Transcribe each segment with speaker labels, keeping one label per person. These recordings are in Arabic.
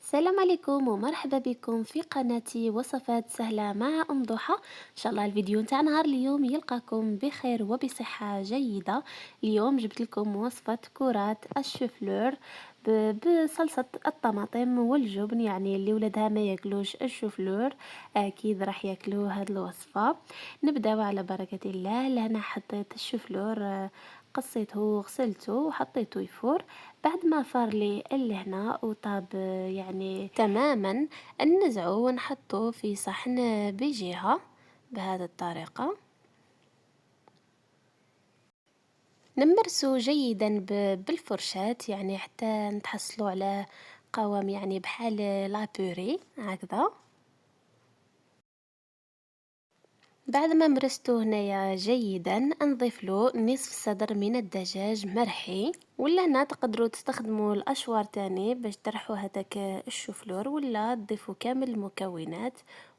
Speaker 1: السلام عليكم ومرحبا بكم في قناتي وصفات سهلة مع أم ضحى. إن شاء الله الفيديو نتاع نهار اليوم يلقاكم بخير وبصحة جيدة. اليوم جبت لكم وصفة كرات الشوفلور بصلصة الطماطم والجبن، يعني اللي ولادها ما ياكلوش الشوفلور أكيد راح ياكلوا هاد الوصفة. نبداو على بركة الله. لهنا حطيت الشوفلور، قصيته وغسلته وحطيته يفور. بعد ما فار لي اللهنا وطاب يعني تماما، ننزعه ونحطه في صحن بجهة بهذه الطريقة. نمرسه جيدا بالفرشاة، يعني حتى نتحصلوا على قوام يعني بحال لابوري هكذا. بعد ما مرسته هنايا جيدا نضيف له نصف صدر من الدجاج مرحي، ولا هنا تقدروا تستخدموا الاشوار تاني باش ترحوا هذاك الشوفلور، ولا تضيفوا كامل المكونات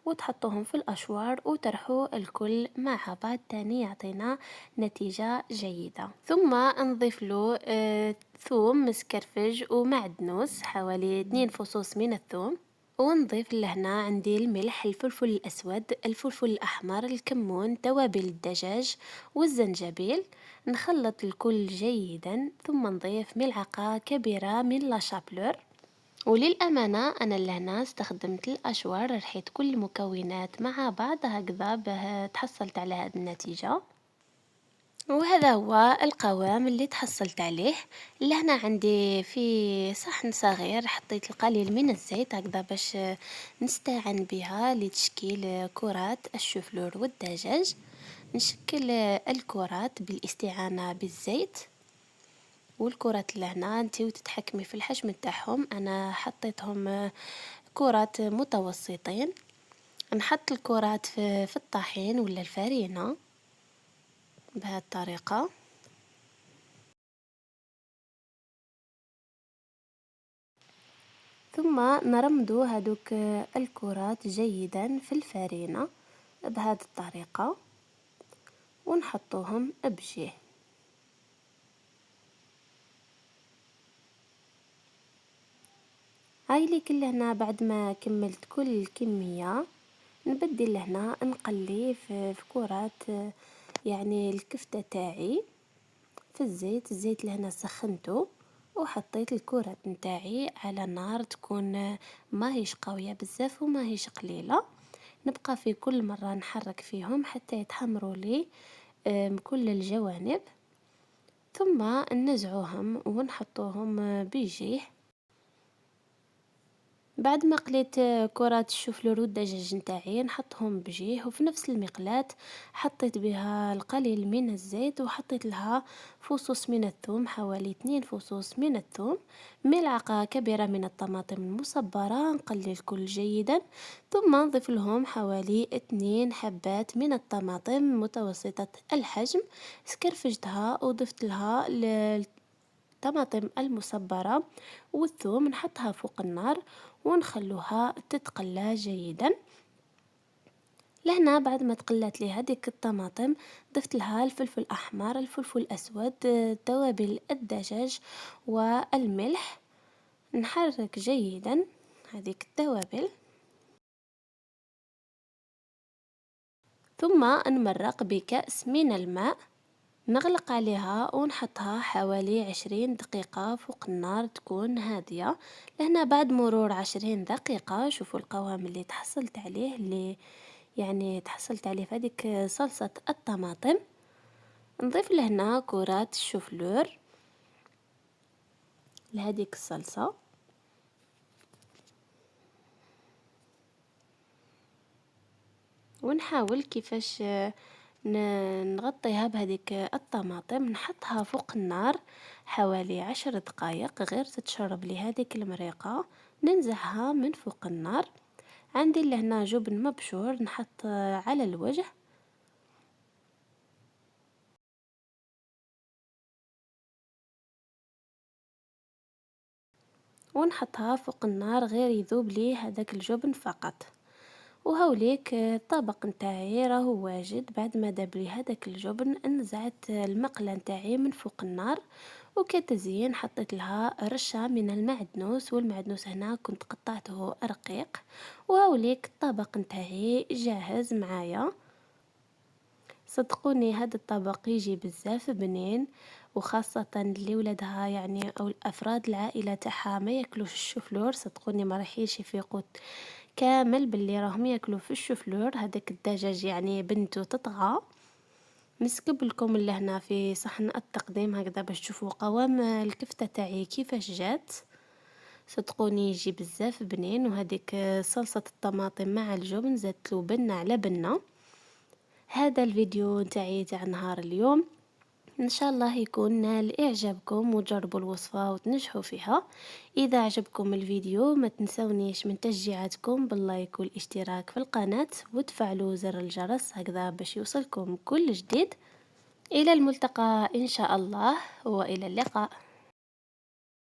Speaker 1: وتحطوهم في الاشوار وترحوا الكل مع بعض تاني يعطينا نتيجة جيدة. ثم نضيف له ثوم مسكرفج ومعدنوس، حوالي 2 فصوص من الثوم. ونضيف لهنا عندي الملح، الفلفل الأسود، الفلفل الأحمر، الكمون، توابل الدجاج والزنجبيل. نخلط الكل جيدا ثم نضيف ملعقة كبيرة من لاشابلور. وللأمانة أنا لهنا استخدمت الأشوار، رحيت كل المكونات مع بعض هكذا تحصلت على هذه النتيجة. وهذا هو القوام اللي تحصلت عليه. لهنا عندي في صحن صغير حطيت القليل من الزيت هكذا باش نستعن بها لتشكيل كرات الشوفلور والدجاج. نشكل الكرات بالاستعانة بالزيت، والكرات لهنا انتي تتحكمي في الحجم تاعهم. انا حطيتهم كرات متوسطين. نحط الكرات في الطحين ولا الفرينة بهذه الطريقة. ثم نرمدو هذوك الكرات جيدا في الفرينة بهذه الطريقة ونحطوهم بجيه. هاي اللي كل هنا بعد ما كملت كل الكمية نبدل هنا نقلي في كرات يعني الكفتة تاعي في الزيت لهنا سخنته وحطيت الكرات نتاعي على نار تكون ما هيش قوية بزاف وما هيش قليلة. نبقى في كل مرة نحرك فيهم حتى يتحمروا لي كل الجوانب، ثم ننزعوهم ونحطوهم بيجيه. بعد ما قليت كرات الشوفلور والدجاج نتاعي نحطهم بجيه، وفي نفس المقلاة حطيت بها القليل من الزيت وحطيت لها فصوص من الثوم، حوالي 2 فصوص من الثوم، ملعقة كبيرة من الطماطم المصبرة. نقلي الكل جيدا ثم نضيف لهم حوالي 2 حبات من الطماطم متوسطة الحجم، سكرفجتها وضفت لها الطماطم المصبرة والثوم، نحطها فوق النار ونخلوها تتقلى جيدا. لهنا بعد ما تقلات لي هذيك الطماطم ضفت لها الفلفل الأحمر، الفلفل الأسود، توابل الدجاج والملح. نحرك جيدا هذيك التوابل ثم نمرق بكأس من الماء، نغلق عليها ونحطها حوالي 20 دقيقة فوق النار تكون هادية. لهنا بعد مرور 20 دقيقة شوفوا القوام اللي تحصلت عليه، اللي يعني تحصلت عليه في هذيك صلصة الطماطم. نضيف لهنا كرات الشوفلور لهذيك الصلصة ونحاول كيفاش نغطيها بهذيك الطماطم، نحطها فوق النار حوالي 10 دقائق غير تتشرب لي هذيك المريقة. ننزعها من فوق النار. عندي لهنا جبن مبشور نحط على الوجه، ونحطها فوق النار غير يذوب لي هذاك الجبن فقط. وهوليك الطبق نتاعي راهو واجد. بعد ما داب لي هذاك الجبن نزعت المقله نتاعي من فوق النار وكتزيين حطيت لها رشة من المعدنوس، والمعدنوس هنا كنت قطعته رقيق. وهاوليك الطبق نتاعي جاهز معايا. صدقوني هذا الطبق يجي بزاف بنين، وخاصة اللي ولادها يعني او الافراد العائلة تاعها ما ياكلوش الشوفلور، صدقوني ما راحيش يفيقوا كامل باللي راهم ياكلوا في الشوفلور. هذاك الدجاج يعني بنته تطغى. نسكب لكم لهنا في صحن التقديم هكذا باش تشوفوا قوام الكفتة تاعي كيفاش جات. صدقوني يجي بزاف بنين. وهذيك صلصة الطماطم مع الجبن زدتلو بنة على بنة. هذا الفيديو نتاعي تاع نهار اليوم، ان شاء الله يكون نال اعجابكم وجربوا الوصفة وتنجحوا فيها. اذا عجبكم الفيديو ما تنسونيش من تشجيعاتكم باللايك والاشتراك في القناة وتفعلوا زر الجرس هكذا باش يوصلكم كل جديد. الى الملتقى ان شاء الله والى اللقاء.